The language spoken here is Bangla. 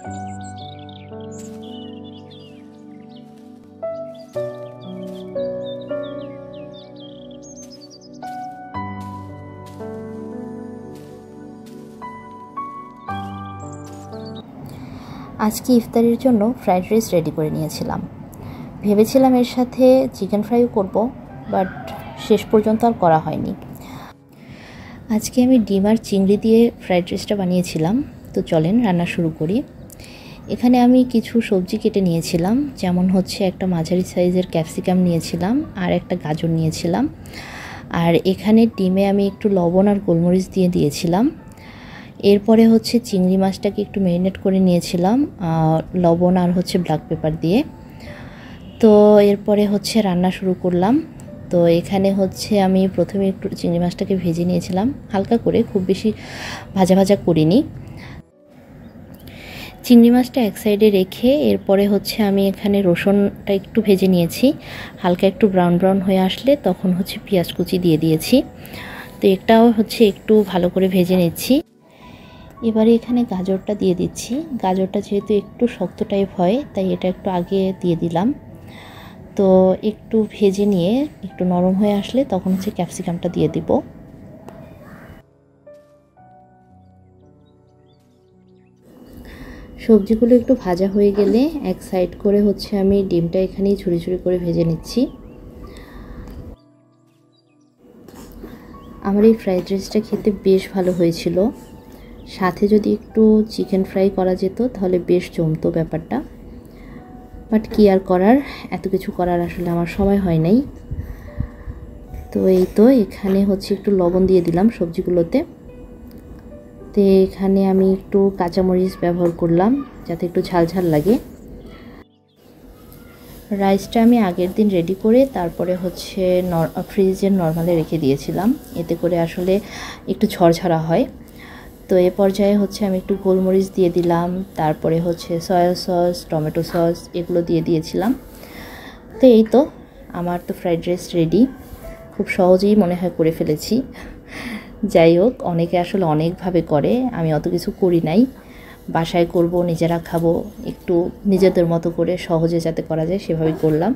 আজকে ইফতারের জন্য ফ্রাইড রাইস রেডি করে নিয়েছিলাম। ভেবেছিলাম এর সাথে চিকেন ফ্রাইও করব, বাট শেষ পর্যন্ত আর করা হয়নি। আজকে আমি ডিম আর চিংড়ি দিয়ে ফ্রাইড রাইসটা বানিয়েছিলাম। তো চলেন রান্না শুরু করি। এখানে আমি কিছু সবজি কেটে নিয়েছিলাম, যেমন হচ্ছে একটা মাঝারি সাইজের ক্যাপসিকাম নিয়েছিলাম আর একটা গাজর নিয়েছিলাম। আর এখানে ডিমে আমি একটু লবণ আর গোলমরিচ দিয়ে দিয়েছিলাম। এরপরে হচ্ছে চিংড়ি মাছটাকে একটু ম্যারিনেট করে নিয়েছিলাম লবণ আর হচ্ছে ব্ল্যাক পেপার দিয়ে। তো এরপরে হচ্ছে রান্না শুরু করলাম। তো এখানে হচ্ছে আমি প্রথমে একটু চিংড়ি মাছটাকে ভেজে নিয়েছিলাম হালকা করে, খুব বেশি ভাজা ভাজা করিনি। চিংড়ি মাছটা এক সাইডে রেখে এরপরে হচ্ছে আমি এখানে রসুনটা একটু ভেজে নিয়েছি। হালকা একটু ব্রাউন ব্রাউন হয়ে আসলে তখন হচ্ছে পেঁয়াজ কুচি দিয়ে দিয়েছি। তো এটাও হচ্ছে একটু ভালো করে ভেজে নিচ্ছি। এবারে এখানে গাজরটা দিয়ে দিচ্ছি। গাজরটা যেহেতু একটু শক্ত টাইপ হয় তাই এটা একটু আগে দিয়ে দিলাম। তো একটু ভেজে নিয়ে একটু নরম হয়ে আসলে তখন হচ্ছে ক্যাপসিকামটা দিয়ে দিব। সবজিগুলো একটু ভাজা হয়ে গেলে এক সাইড করে হচ্ছে আমি ডিমটা এখানেই ঝুরি ঝুরি করে ভেজে নিচ্ছি। আমার এই ফ্রাইড রাইসটা খেতে বেশ ভালো হয়েছিল। সাথে যদি একটু চিকেন ফ্রাই করা যেত তাহলে বেশ জমতো ব্যাপারটা, বাট কি আর করার, এত কিছু করার আসলে আমার সময় হয় নাই। তো এই তো এখানে হচ্ছে একটু লবণ দিয়ে দিলাম সবজিগুলোতে। তো এখানে আমি একটু কাঁচামরিচ ব্যবহার করলাম যাতে একটু ঝাল ঝাল লাগে। রাইসটা আমি আগের দিন রেডি করে তারপরে হচ্ছে ফ্রিজের নর্মালে রেখে দিয়েছিলাম, এতে করে আসলে একটু ঝরঝরা হয়। তো এ পর্যায়ে হচ্ছে আমি একটু গোলমরিচ দিয়ে দিলাম, তারপরে হচ্ছে সয়া সস, টমেটো সস এগুলো দিয়ে দিয়েছিলাম। তো এই তো আমার তো ফ্রাইড রাইস রেডি। খুব সহজেই মনে হয় করে ফেলেছি। যাই হোক, অনেকে আসলে অনেকভাবে করে, আমি অত কিছু করি নাই। বাসায় করব, নিজেরা খাবো, একটু নিজেদের মতো করে সহজে যাতে করা যায় সেভাবেই করলাম।